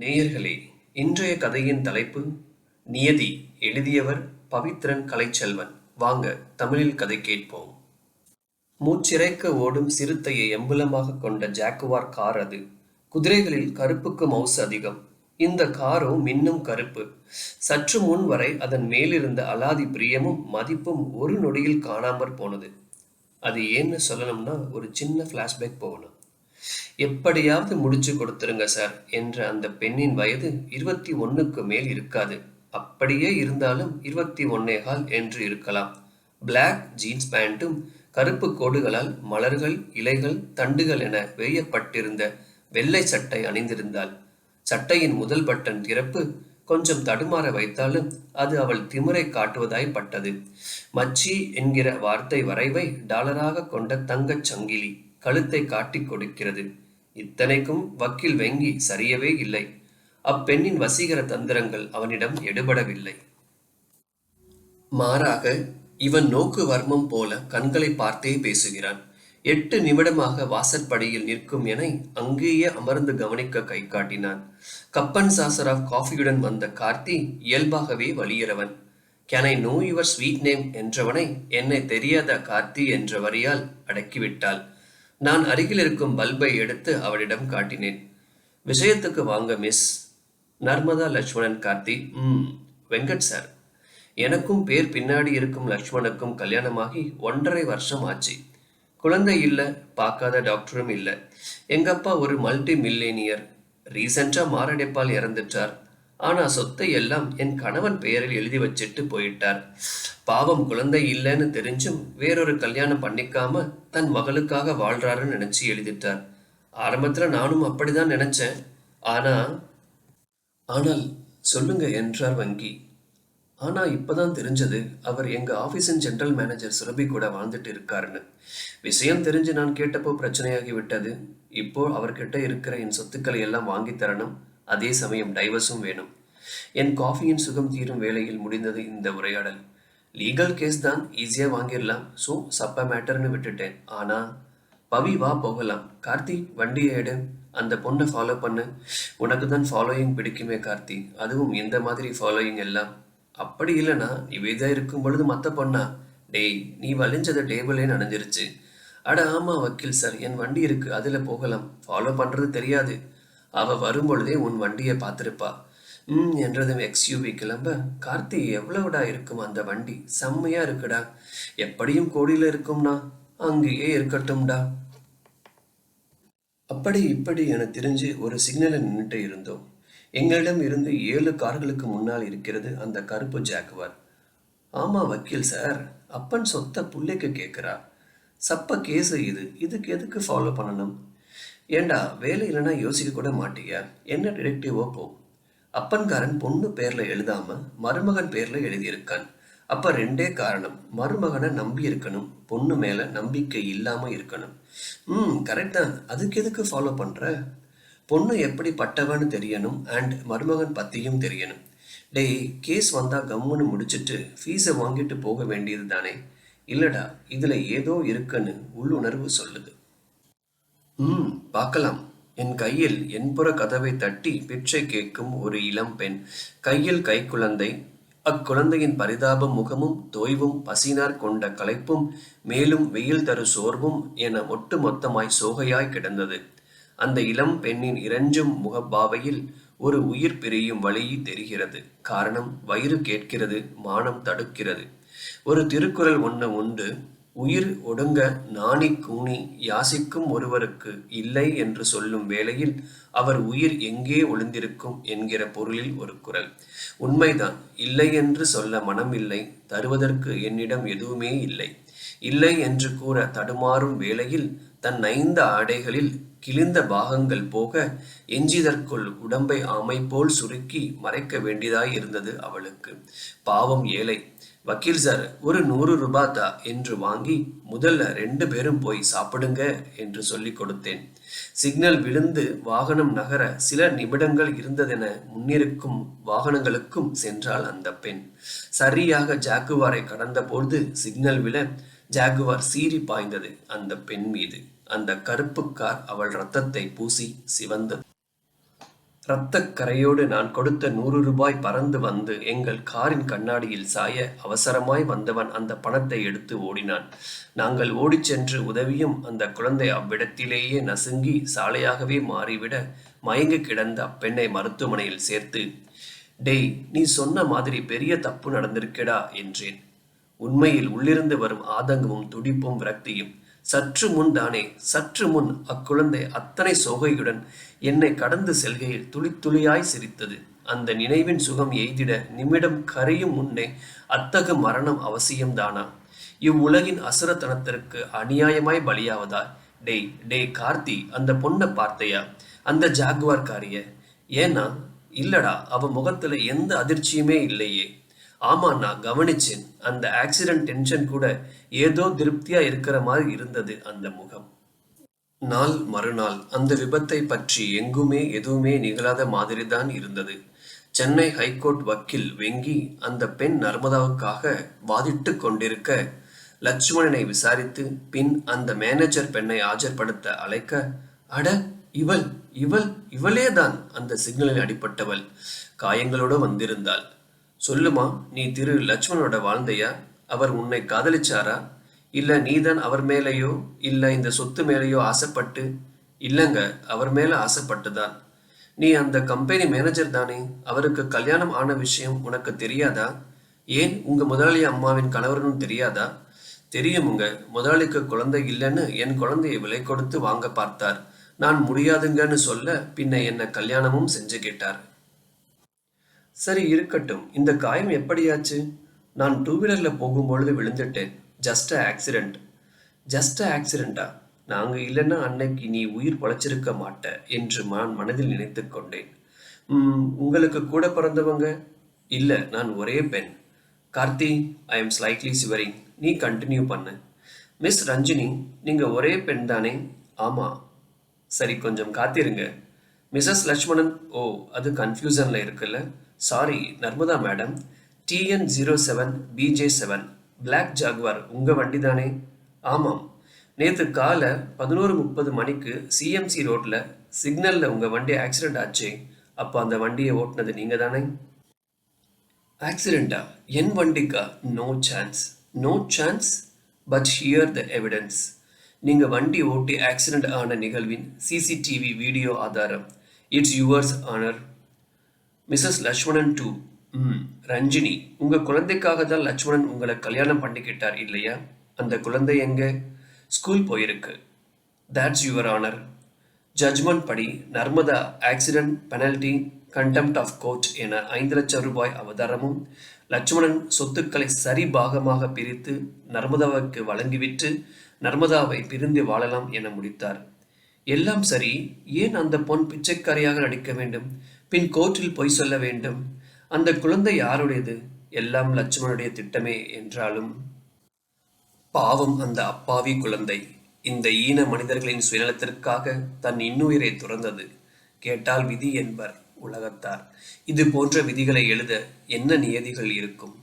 நேயர்களே, இன்றைய கதையின் தலைப்பு நியதி. எழுதியவர் பவித்ரன் கலைச்செல்வன். வாங்க தமிழில் கதை கேட்போம். மூச்சிறைக்க ஓடும் சிறுத்தையை எம்புலமாக கொண்ட ஜாக்குவார் கார் அது. குதிரைகளில் கருப்புக்கு மவுசு அதிகம். இந்த காரோ மின்னும் கருப்பு. சற்று முன் வரை அதன் மேலிருந்த அலாதி பிரியமும் மதிப்பும் ஒரு நொடியில் காணாமற் போனது. அது ஏன்னு சொல்லணும்னா ஒரு சின்ன ஃப்ளாஷ்பேக் போகணும். எப்படியாவது முடிச்சு கொடுத்துருங்க சார் என்ற அந்த பெண்ணின் வயது 21க்கு மேல் இருக்காது. அப்படியே இருந்தாலும் 21.25 என்று இருக்கலாம். பிளாக் ஜீன்ஸ் பேண்ட்டும் கருப்பு கோடுகளால் மலர்கள், இலைகள், தண்டுகள் என வேயப்பட்டிருந்த வெள்ளை சட்டை அணிந்திருந்தாள். சட்டையின் முதல் பட்டன் திறப்பு கொஞ்சம் தடுமாற வைத்தாலும் அது அவள் திமிரை காட்டுவதாய் பட்டது. மச்சி என்கிற வார்த்தை வரைவை டாலராக கொண்ட தங்கச் சங்கிலி கழுத்தை காட்டிக் கொடுக்கிறது. இத்தனைக்கும் வக்கீல் வெங்கி சரியவே இல்லை. அப்பெண்ணின் வசீகர தந்திரங்கள் அவனிடம் எடுபடவில்லை. மாறாக இவன் நோக்கு வர்மம் போல கண்களை பார்த்தே பேசுகிறான். 8 நிமிடமாக வாசற்படியில் நிற்கும் என அங்கேயே அமர்ந்து கவனிக்க கை காட்டினான். கப்பன் சாசர் ஆஃப் காஃபியுடன் வந்த கார்த்தி இயல்பாகவே வலியறவன். Can I know your sweet name என்றவனை என்னை தெரியாத கார்த்தி என்ற வரியால் அடக்கிவிட்டாள். நான் அருகில் இருக்கும் பல்பை எடுத்து அவளிடம் காட்டினேன். விஷயத்துக்கு வாங்க மிஸ். நர்மதா லட்சுமணன் கார்த்தி. வெங்கட் சார். எனக்கும் பேர் பின்னாடி இருக்கும் லட்சுமணுக்கும் கல்யாணமாகி 1.5 வருஷம் ஆச்சு. குழந்தை இல்லை, பார்க்காத டாக்டரும் இல்லை. எங்கப்பா ஒரு மல்டி மில்லேனியர். ரீசெண்டா மாரடைப்பால் இறந்துட்டார். ஆனா சொத்தை எல்லாம் என் கணவன் பெயரில் எழுதி வச்சிட்டு போயிட்டார். பாவம், குழந்தை இல்லைன்னு தெரிஞ்சும் வேறொரு கல்யாணம் பண்ணிக்காம தன் மகளுக்காக வாழ்றாருன்னு நினைச்சு எழுதிட்டார். ஆரம்பத்துல நானும் அப்படிதான் நினைச்சேன். ஆனால் சொல்லுங்க என்றார் வங்கி. ஆனா இப்பதான் தெரிஞ்சது அவர் எங்க ஆபீஸின் ஜெனரல் மேனேஜர் சுரபி கூட வாழ்ந்துட்டு இருக்காருன்னு. விஷயம் தெரிஞ்சு நான் கேட்டப்போ பிரச்சனையாகி விட்டது. இப்போ அவர்கிட்ட இருக்கிற என் சொத்துக்களை எல்லாம் வாங்கி தரணும். அதே சமயம் டைவர்ஸும் வேணும். என் காஃபியின் சுகம் தீரும் வேளையில் முடிந்தது இந்த உரையாடல். லீகல் கேஸ் தான், ஈஸியா வாங்கிடலாம். ஸோ சப்ப மேட்டர்னு விட்டுட்டேன். ஆனா பவி, வா போகலாம். கார்த்தி, வண்டியை எடு. அந்த பொண்ணை ஃபாலோ பண்ணு. உனக்கு தான் ஃபாலோயிங் பிடிக்குமே கார்த்தி, அதுவும் இந்த மாதிரி ஃபாலோயிங் எல்லாம். அப்படி இல்லைனா நிவேதா இருக்கும் பொழுது மற்ற பொண்ணா? டேய், நீ வலிஞ்சத டேபிளே நனைஞ்சிருச்சு. அட ஆமா வக்கீல் சார், என் வண்டி இருக்கு, அதுல போகலாம். ஃபாலோ பண்றது தெரியாது. அவ வரும்பொழுதே உன் வண்டியை பார்த்திருப்பா. என்றதும் எக்ஸ்யூவி கிளம்ப, கார்த்தி, எவ்வளவுடா இருக்கும் அந்த வண்டி? செம்மையா இருக்குடா. எப்படியும் கோடியில இருக்கும்னா அங்கேயே இருக்கட்டும்டா. அப்படி இப்படி என தெரிஞ்சு ஒரு சிக்னலில் நின்றுட்டு இருந்தோம். எங்களிடம் இருந்து 7 கார்களுக்கு முன்னால் இருக்கிறது அந்த கருப்பு ஜாக்குவார். ஆமா வக்கீல் சார், அப்பன் சொத்த புள்ளைக்கு கேட்குறா. சப்ப கேஸு இது. இதுக்கு எதுக்கு ஃபாலோ பண்ணணும்? ஏண்டா, வேலை இல்லைன்னா யோசிக்க கூட மாட்டியா? என்ன டிடெக்டிவோ போ. அப்பன்காரன் பொண்ணு பேர்ல எழுதாம மருமகன் பேர்ல எழுதியிருக்கான். அப்ப 2 காரணம். மருமகனை நம்பி இருக்கணும், பொண்ணு மேல நம்பிக்கை இல்லாம இருக்கணும். கரெக்ட் தான். அதுக்கு எதுக்கு ஃபாலோ பண்ற? பொண்ணு எப்படி பட்டவன்னு தெரியணும், அண்ட் மருமகன் பத்தியும் தெரியணும். டேய், கேஸ் வந்தா கம்முன்னு முடிச்சுட்டு ஃபீஸை வாங்கிட்டு போக வேண்டியது தானே? இல்லடா, இதுல ஏதோ இருக்குன்னு உள்ளுணர்வு சொல்லுது. பார்க்கலாம். என் கையில் என்புற கதவை தட்டி பிச்சை கேட்கும் ஒரு இளம் பெண். கையில் கைக்குழந்தை. அக்குழந்தையின் பரிதாப முகமும் தோய்வும் பசினார் கொண்ட களைப்பும் மேலும் வெயில் தரு சோர்வும் என ஒட்டு மொத்தமாய் சோகையாய் கிடந்தது. அந்த இளம் பெண்ணின் இறஞ்சும் முகப்பாவையில் ஒரு உயிர் பிரியும் வழி தெரிகிறது. காரணம், வயிறு கேட்கிறது, மானம் தடுக்கிறது. ஒரு திருக்குறள் ஒன்று உண்டு. உயிர் ஒடுங்க நாணி கூணி யாசிக்கும் ஒருவருக்கு இல்லை என்று சொல்லும் வேளையில் அவர் உயிர் எங்கே ஒளிந்திருக்கும் என்கிற பொருளில் ஒரு குறள். உண்மைதான். இல்லை என்று சொல்ல மனம் இல்லை, தருவதற்கு என்னிடம் எதுவுமே இல்லை. இல்லை என்று கூற தடுமாறும் வேளையில் தன் 5 ஆடைகளில் கிழிந்த பாகங்கள் போக எஞ்சிதற்குள் உடம்பை ஆமை போல் சுருக்கி மறைக்க வேண்டியதாய் இருந்தது அவளுக்கு. பாவம் ஏழை. வக்கீல் சார், ஒரு 100 ரூபாய் தா என்று வாங்கி, முதல்ல 2 பேரும் போய் சாப்பிடுங்க என்று சொல்லி கொடுத்தேன். சிக்னல் விழுந்து வாகனம் நகர சில நிமிடங்கள் இருந்ததென முன்னிருக்கும் வாகனங்களுக்கும் சென்றாள் அந்த பெண். சரியாக ஜாக்குவாரை கடந்த பொழுது சிக்னல் விழ ஜாகுவார் சீறி பாய்ந்தது அந்த பெண் மீது. அந்த கருப்பு கார் அவள் ரத்தத்தை பூசி சிவந்தது. இரத்தக் கரையோடு நான் கொடுத்த 100 ரூபாய் பறந்து வந்து எங்கள் காரின் கண்ணாடியில் சாய அவசரமாய் வந்தவன் அந்த பணத்தை எடுத்து ஓடினான். நாங்கள் ஓடிச் சென்று உதவியும் அந்த குழந்தை அவ்விடத்திலேயே நசுங்கி சாலையாகவே மாறிவிட மயங்கி கிடந்த அப்பெண்ணை மருத்துவமனையில் சேர்த்து, டேய், நீ சொன்ன மாதிரி பெரிய தப்பு நடந்திருக்கேடா என்றேன். உண்மையில் உள்ளிருந்து வரும் ஆதங்கமும் துடிப்பும் விரக்தியும். சற்று முன் தானே, சற்று முன் அக்குழந்தை அத்தனை சோகையுடன் என்னை கடந்து செல்கையில் துளி துளியாய் சிரித்தது. அந்த நினைவின் சுகம் எய்திட நிமிடம் கரையும் முன்னே அத்தகு மரணம் அவசியம்தானா? இவ்வுலகின் அசுரத்தனத்திற்கு அநியாயமாய் பலியாவதா? டேய் கார்த்தி, அந்த பொண்ணை பார்த்தையா? அந்த ஜாகுவார் காரிய? ஏன்னா? இல்லடா, அவ முகத்துல எந்த அதிர்ச்சியுமே இல்லையே. ஆமா, நான் கவனிச்சேன். அந்த ஆக்சிடென்ட் டென்ஷன் கூட ஏதோ திருப்தியா இருக்கிற மாதிரி இருந்தது அந்த முகம். நாள் மறுநாள் அந்த விபத்தை பற்றி எங்குமே எதுவுமே நிகழாத மாதிரிதான் இருந்தது. சென்னை ஹைகோர்ட் வக்கீல் வெங்கி அந்த பெண் நர்மதாவுக்காக வாதிட்டு கொண்டிருக்க, லட்சுமணனை விசாரித்து பின் அந்த மேனேஜர் பெண்ணை ஆஜர்படுத்த அழைக்க, அட, இவள் இவள் இவளேதான் அந்த சிக்னலில் அடிபட்டவள். காயங்களோடு வந்திருந்தாள். சொல்லுமா, நீ திரு லட்சுமணோட வாழ்ந்தையா? அவர் உன்னை காதலிச்சாரா? இல்ல நீதான் அவர் மேலேயோ இல்ல இந்த சொத்து மேலேயோ ஆசைப்பட்டு? இல்லங்க, அவர் மேல ஆசைப்பட்டுதான். நீ அந்த கம்பெனி மேனேஜர் தானே? அவருக்கு கல்யாணம் ஆன விஷயம் உனக்கு தெரியாதா? ஏன் உங்க முதலாளி அம்மாவின் கணவரும் தெரியாதா? தெரியுமுங்க. முதலாளிக்கு குழந்தை இல்லைன்னு என் குழந்தையை விலை கொடுத்து வாங்க பார்த்தார். நான் முடியாதுங்கன்னு சொல்ல பின்ன என்ன கல்யாணமும் செஞ்சு கேட்டார். சரி, இருக்கட்டும். இந்த காயம் எப்படியாச்சு? நான் 2 வீலர்ல போகும்பொழுது விழுந்துட்டேன். Just accident. ஜஸ்ட் ஆக்சிடென்டா? நாங்க இல்லைன்னா அன்னைக்கு நீ உயிர் பொழைச்சிருக்க மாட்ட என்று நான் மனதில் நினைத்து கொண்டேன். உங்களுக்கு கூட பிறந்தவங்க? இல்ல, நான் ஒரே பெண். Karthi, I am slightly shivering. நீ கண்டினியூ பண்ணு. மிஸ் ரஞ்சினி, நீங்க ஒரே பெண் தானே? ஆமா. சரி, கொஞ்சம் காத்திருங்க. மிஸ்ஸஸ் லட்சுமணன். ஓ, அது கன்ஃபியூசன்ல இருக்குல்ல. Sorry Narmada madam. TN07BJ7 black jaguar உங்க வண்டி தானே? ஆமாம். நேற்று காலை 11:30 மணிக்கு CMC ரோட்ல சிக்னல்ல உங்க வண்டி ஆக்சிடென்ட் ஆச்சே. அப்போ அந்த வண்டியை ஓட்டுனது நீங்க தானே? ஆக்சிடென்டா? என் வண்டிக்கா? No chance. No chance. But here the evidence. நீங்க வண்டி ஓட்டி ஆக்சிடென்ட் ஆன நிகழ்வின் CCTV வீடியோ ஆதாரம். It's yours honour. Mrs Lakshmanan too. Ranjini, உங்க குழந்தைக்காக தான் லட்சுமணன் உங்களை கல்யாணம் பண்ணிக்கிட்டார் இல்லையா? அந்த குழந்தை எங்க? ஸ்கூல் போயிருக்கு. That's your honour. ஜட்ஜ்மெண்ட் படி Narmada accident penalty contempt of court என 5 லட்சம் ரூபாய் அவதாரமும், லட்சுமணன் சொத்துக்களை சரி பாகமாக பிரித்து நர்மதாவுக்கு வழங்கிவிட்டு நர்மதாவை பிரிந்து வாழலாம் என முடித்தார். எல்லாம் சரி, ஏன் அந்த பொன் பிச்சைக்காரியாக நடிக்க வேண்டும்? பின் கோர்ட்டில் பொய் சொல்ல வேண்டும்? அந்த குழந்தை யாருடையது? எல்லாம் லட்சுமணனுடைய திட்டமே என்றாலும் பாவம் அந்த அப்பாவி குழந்தை. இந்த ஈன மனிதர்களின் சுயநலத்திற்காக தன் இன்னுயிரை துறந்தது. கேட்டால் விதி என்பர் உலகத்தார். இது போன்ற விதிகளை எழுத என்ன நியதிகள் இருக்கும்?